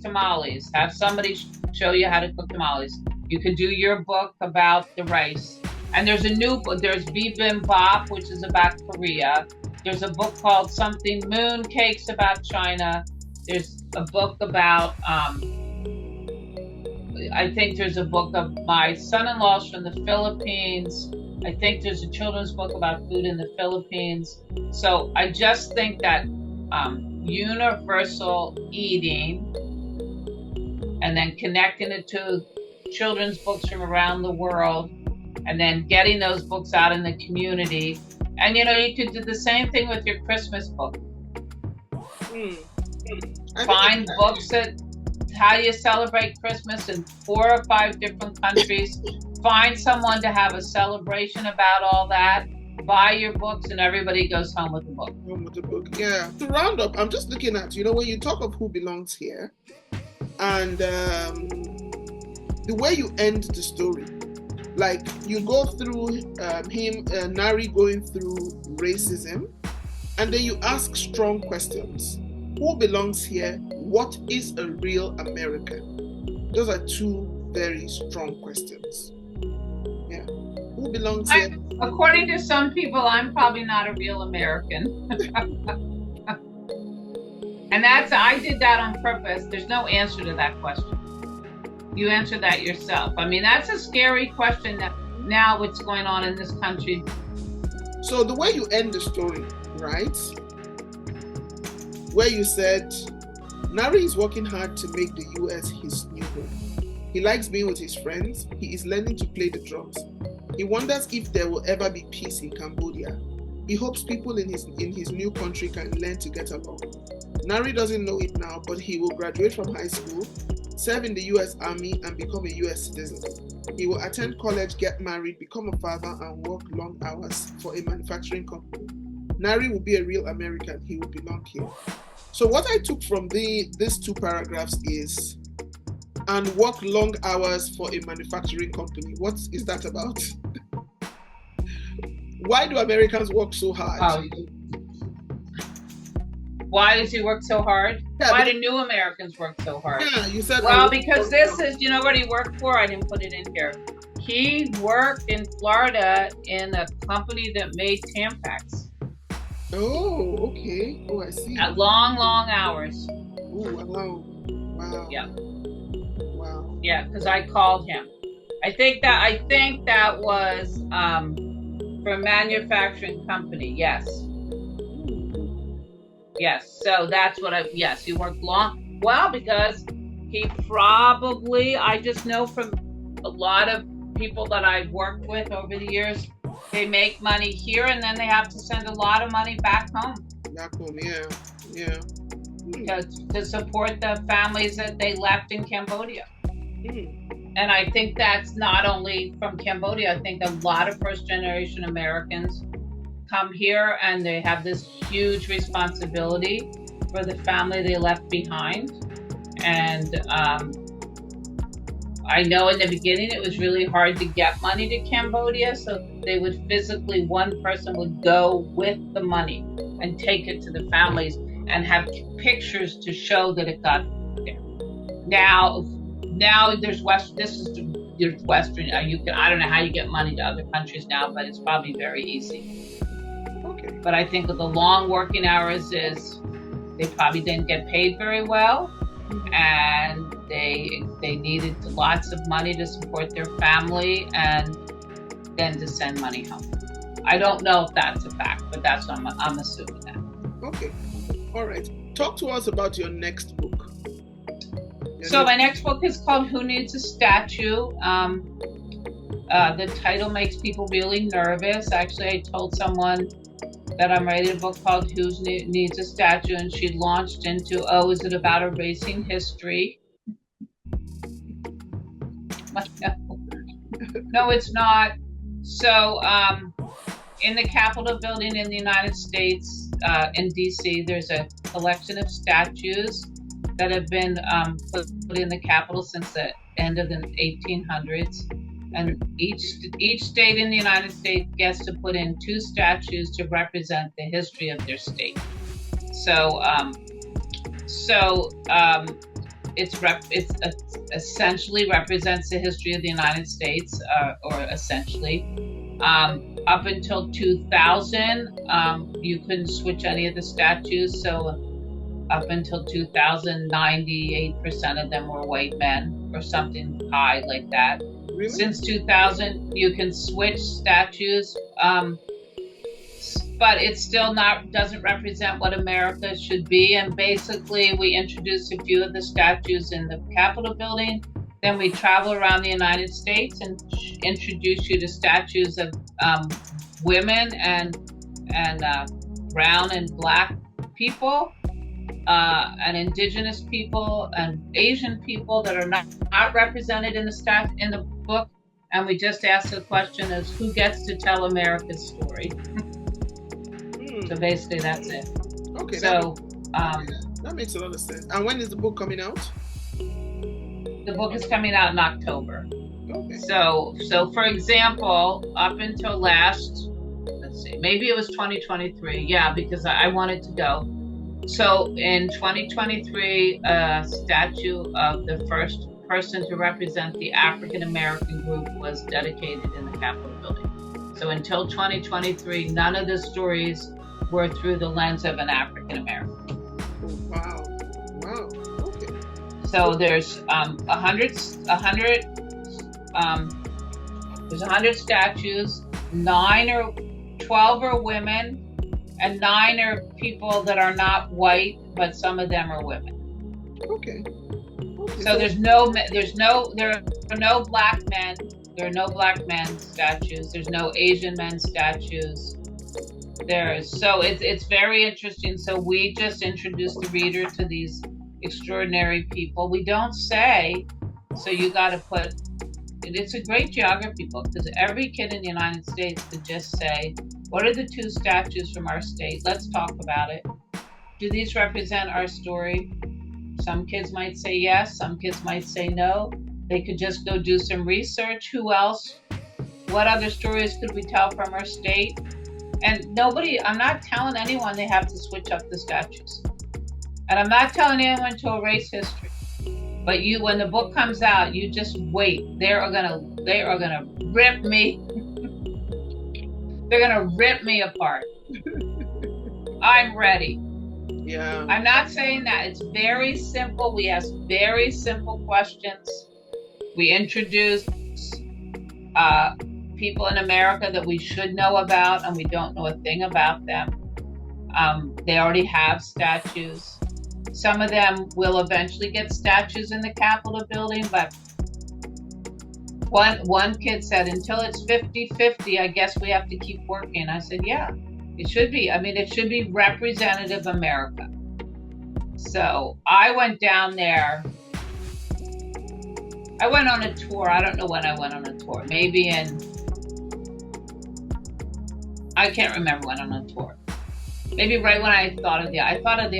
Have somebody show you how to cook tamales. You could do your book about the rice. And there's a new book. There's Bibimbap, which is about Korea. There's a book called Something Moon Cakes about China. There's a book about, I think there's a book of my son-in-law's from the Philippines. I think there's a children's book about food in the Philippines. So I just think that universal eating and then connecting it to children's books from around the world and then getting those books out in the community. And, you could do the same thing with your Christmas book. Find books that how you celebrate Christmas in 4 or 5 different countries. Find someone to have a celebration about all that. Buy your books, and everybody goes home with the book. Yeah. To round up, I'm just looking at, when you talk of who belongs here, and the way you end the story, like you go through Nari going through racism, and then you ask strong questions. Who belongs here? What is a real American? Those are 2 very strong questions. Yeah. Who belongs here? According to some people, I'm probably not a real American. And I did that on purpose. There's no answer to that question. You answer that yourself. I mean, that's a scary question that now what's going on in this country. So the way you end the story, right? Where you said, Nari is working hard to make the US his new home. He likes being with his friends. He is learning to play the drums. He wonders if there will ever be peace in Cambodia. He hopes people in his new country can learn to get along. Nari doesn't know it now, but he will graduate from high school, serve in the US Army, and become a US citizen. He will attend college, get married, become a father, and work long hours for a manufacturing company. Nari will be a real American. He will belong here. So what I took from these 2 paragraphs is, and work long hours for a manufacturing company. What is that about? Why do Americans work so hard? Why does he work so hard? Yeah, why do new Americans work so hard? Yeah, you said. Well, because this is, you know what he worked for? I didn't put it in here. He worked in Florida in a company that made Tampax. Oh, okay. Oh, I see. At long hours. Oh, wow. Yeah. Wow. Yeah, because I called him. I think that was for a manufacturing company. Yes. Yes. So that's what he worked long. Well, because he probably, I just know from a lot of people that I've worked with over the years, they make money here and then they have to send a lot of money back home. Back home, yeah. To support the families that they left in Cambodia. And I think that's not only from Cambodia. I think a lot of first-generation Americans come here and they have this huge responsibility for the family they left behind. And I know in the beginning it was really hard to get money to Cambodia, so they would physically, one person would go with the money and take it to the families. and have pictures to show that it got there. Now there's there's Western. You can, I don't know how you get money to other countries now, but it's probably very easy. Okay. But I think with the long working hours is they probably didn't get paid very well, and they needed lots of money to support their family and then to send money home. I don't know if that's a fact, but that's what I'm assuming that. Okay. All right. Talk to us about your next book. My next book is called Who Needs a Statue? The title makes people really nervous. Actually, I told someone that I'm writing a book called Who Needs a Statue, and she launched into, is it about erasing history? No, it's not. So, in the Capitol building in the United States, in DC, there's a collection of statues that have been put in the Capitol since the end of the 1800s. And each state in the United States gets to put in 2 statues to represent the history of their state. So it's essentially represents the history of the United States, or essentially. Up until 2000, you couldn't switch any of the statues. So up until 2000, 98% of them were white men, or something high like that. Really? Since 2000, you can switch statues, but it still doesn't represent what America should be. And basically, we introduced a few of the statues in the Capitol building. Then we travel around the United States and introduce you to statues of women and brown and black people, and indigenous people and Asian people that are not represented in the book. And we just ask the question is, who gets to tell America's story? So basically that's it. Okay. So that makes a lot of sense. And when is the book coming out? The book is coming out in October. Okay. So for example, up until maybe it was 2023. Yeah, because I wanted to go. So in 2023, a statue of the first person to represent the African American group was dedicated in the Capitol building. So until 2023, none of the stories were through the lens of an African American. Oh, wow. Okay. So there's 100 statues, 12 are women, and 9 are people that are not white, but some of them are women. Okay. So there are no black men. There are no black men statues. There's no Asian men statues. It's very interesting. So we just introduce the reader to these extraordinary people. We don't say, so you got to put. It's a great geography book because every kid in the United States could just say, what are the 2 statues from our state? Let's talk about it. Do these represent our story? Some kids might say yes, some kids might say no. They could just go do some research. Who else? What other stories could we tell from our state? And I'm not telling anyone they have to switch up the statues. And I'm not telling anyone to erase history. But when the book comes out, you just wait. They are gonna rip me. They're gonna rip me apart. I'm ready. Yeah. I'm not saying that. It's very simple. We ask very simple questions. We introduce people in America that we should know about, and we don't know a thing about them. They already have statues. Some of them will eventually get statues in the Capitol building, but one kid said, until it's 50-50, I guess we have to keep working. I said, yeah, it should be. I mean, it should be representative America. So I went down there. I went on a tour. I don't know when I went on a tour. Maybe I can't remember when I went on a tour. Maybe right when I thought of the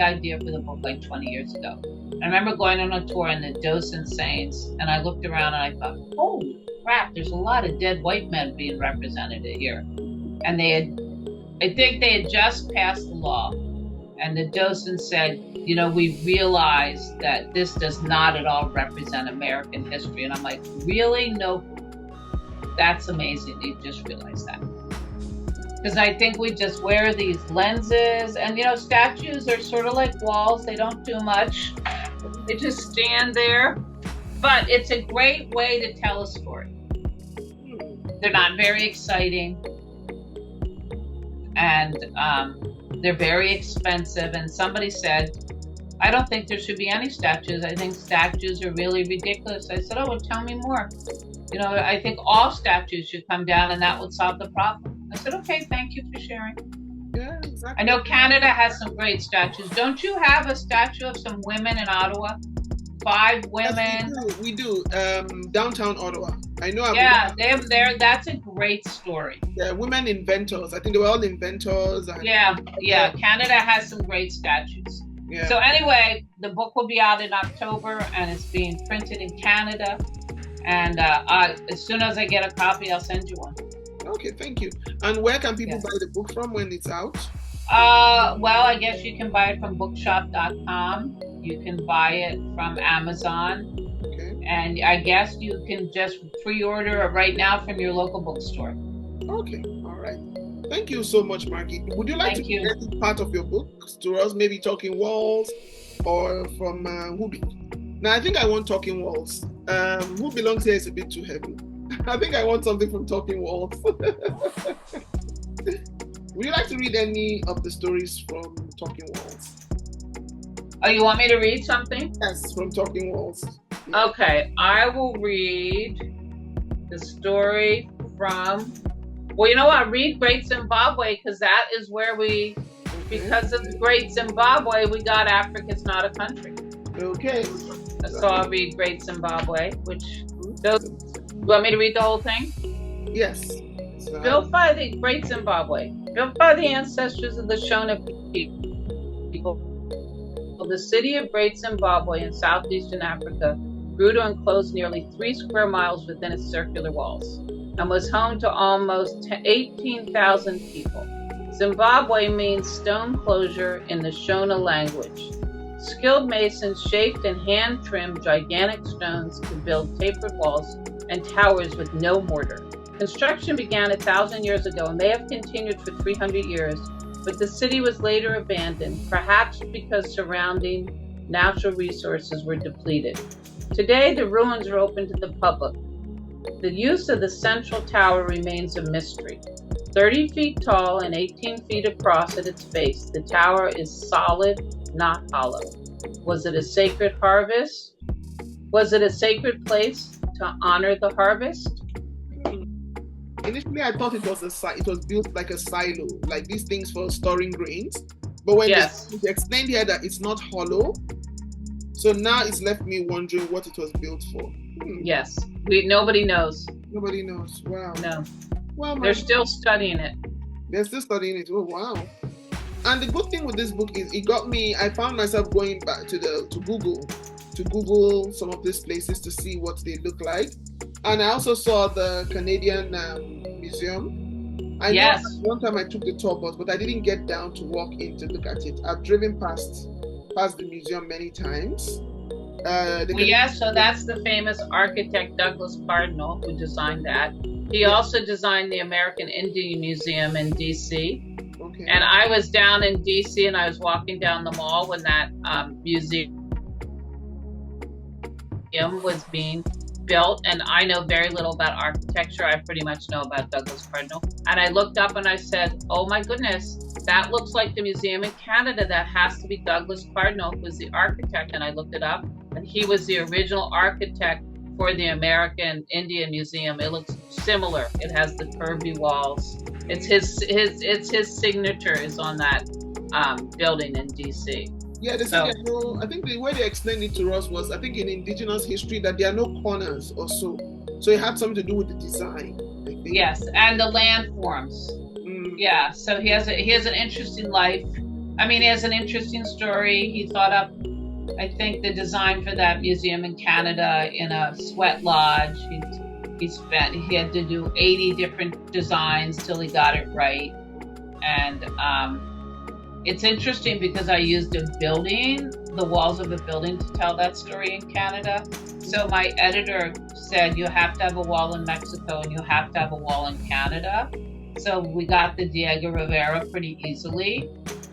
idea for the book like 20 years ago. I remember going on a tour in the Docent Saints, and I looked around and I thought, holy crap, there's a lot of dead white men being represented here. And I think they had just passed the law. And the docent said, we realize that this does not at all represent American history. And I'm like, really? No, that's amazing. You just realized that. Because I think we just wear these lenses, and statues are sort of like walls. They don't do much. They just stand there. But it's a great way to tell a story. They're not very exciting, and they're very expensive. And somebody said, I don't think there should be any statues. I think statues are really ridiculous. I said, oh, well, tell me more. I think all statues should come down, and that would solve the problem. I said, okay, thank you for sharing. Yeah, exactly. I know Canada has some great statues. Don't you have a statue of some women in Ottawa? 5 women. Yes, we do. Downtown Ottawa. I know. They're there. That's a great story. Yeah, women inventors. I think they were all inventors. And, yeah. Canada has some great statues. Yeah. So anyway, the book will be out in October, and it's being printed in Canada. And as soon as I get a copy, I'll send you one. Okay, thank you. And where can people buy the book from when it's out? Well, I guess you can buy it from bookshop.com. You can buy it from Amazon. Okay. And I guess you can just pre-order it right now from your local bookstore. Okay, all right. Thank you so much, Margy. Would you like to present part of your book to us, maybe Talking Walls or from Whoopi? Now, I think I want Talking Walls. Who Belongs Here is a bit too heavy. I think I want something from Talking Walls. Would you like to read any of the stories from Talking Walls? Oh, you want me to read something? Yes, from Talking Walls. Yeah. Okay, I will read the story from, well, you know what? Read Great Zimbabwe, because that is where because of Great Zimbabwe, we got Africa's Not a Country. Okay. So I'll read Great Zimbabwe, you want me to read the whole thing? Yes. Built by the Great Zimbabwe, built by the ancestors of the Shona people, the city of Great Zimbabwe in southeastern Africa grew to enclose nearly 3 square miles within its circular walls and was home to almost 18,000 people. Zimbabwe means stone closure in the Shona language. Skilled masons shaped and hand-trimmed gigantic stones to build tapered walls and towers with no mortar. Construction began 1,000 years ago and may have continued for 300 years, but the city was later abandoned, perhaps because surrounding natural resources were depleted. Today, the ruins are open to the public. The use of the central tower remains a mystery. 30 feet tall and 18 feet across at its base, the tower is solid, not hollow. Was it a sacred harvest? Was it a sacred place to honor the harvest? Initially, I thought it was built like a silo, like these things for storing grains. But when they explained here that it's not hollow, so now it's left me wondering what it was built for. Yes, nobody knows. Nobody knows. Wow. No. Well, they're still studying it. They're still studying it. Oh, wow. And the good thing with this book is it got me. I found myself going back to Google some of these places to see what they look like. And I also saw the Canadian museum. I know one time I took the tour bus, but I didn't get down to walk in to look at it. I've driven past the museum many times. So that's the famous architect Douglas Cardinal who designed that. He also designed the American Indian Museum in D.C. Okay. And I was down in D.C. and I was walking down the mall when that museum was being built, and I know very little about architecture. I pretty much know about Douglas Cardinal. And I looked up and I said, oh my goodness, that looks like the museum in Canada. That has to be Douglas Cardinal, who was the architect. And I looked it up, and he was the original architect for the American Indian Museum. It looks similar. It has the curvy walls. It's his signature is on that building in DC. Yeah, I think the way they explained it to us was, I think in indigenous history, that there are no corners or so. So it had something to do with the design, I think. Yes, and the landforms. Yeah, so he has an interesting life. I mean, he has an interesting story. He thought up, I think, the design for that museum in Canada in a sweat lodge. He had to do 80 different designs till he got it right. And it's interesting because I used a building, the walls of a building, to tell that story in Canada. So my editor said you have to have a wall in Mexico and you have to have a wall in Canada. So we got the Diego Rivera pretty easily,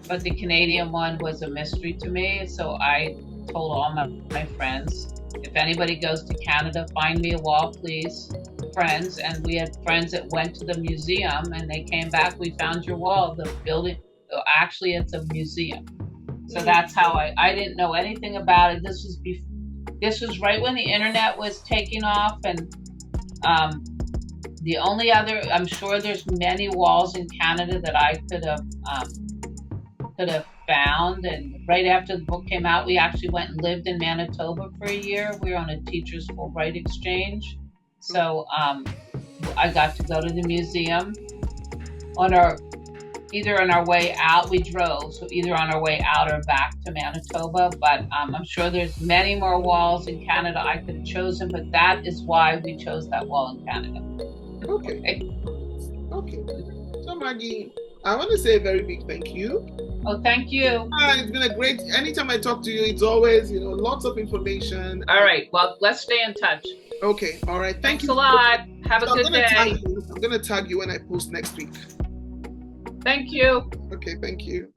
but the Canadian one was a mystery to me. So I told all my friends, if anybody goes to Canada, find me a wall, please. Friends, and we had friends that went to the museum and they came back, we found your wall, the building, actually it's a museum. So that's how I didn't know anything about it. This was right when the internet was taking off, and the only other, I'm sure there's many walls in Canada that I could have found. And right after the book came out, we actually went and lived in Manitoba for a year. We were on a teacher's Fulbright exchange. So I got to go to the museum either on our way out, we drove, so either on our way out or back to Manitoba. But I'm sure there's many more walls in Canada I could have chosen, but that is why we chose that wall in Canada. Okay. So Margy, I want to say a very big thank you. Oh, thank you. It's been a great, anytime I talk to you, it's always, lots of information. All right, well, let's stay in touch. Okay, all right. Thanks a lot. Have a good day. I'm going to tag you when I post next week. Thank you. Okay, thank you.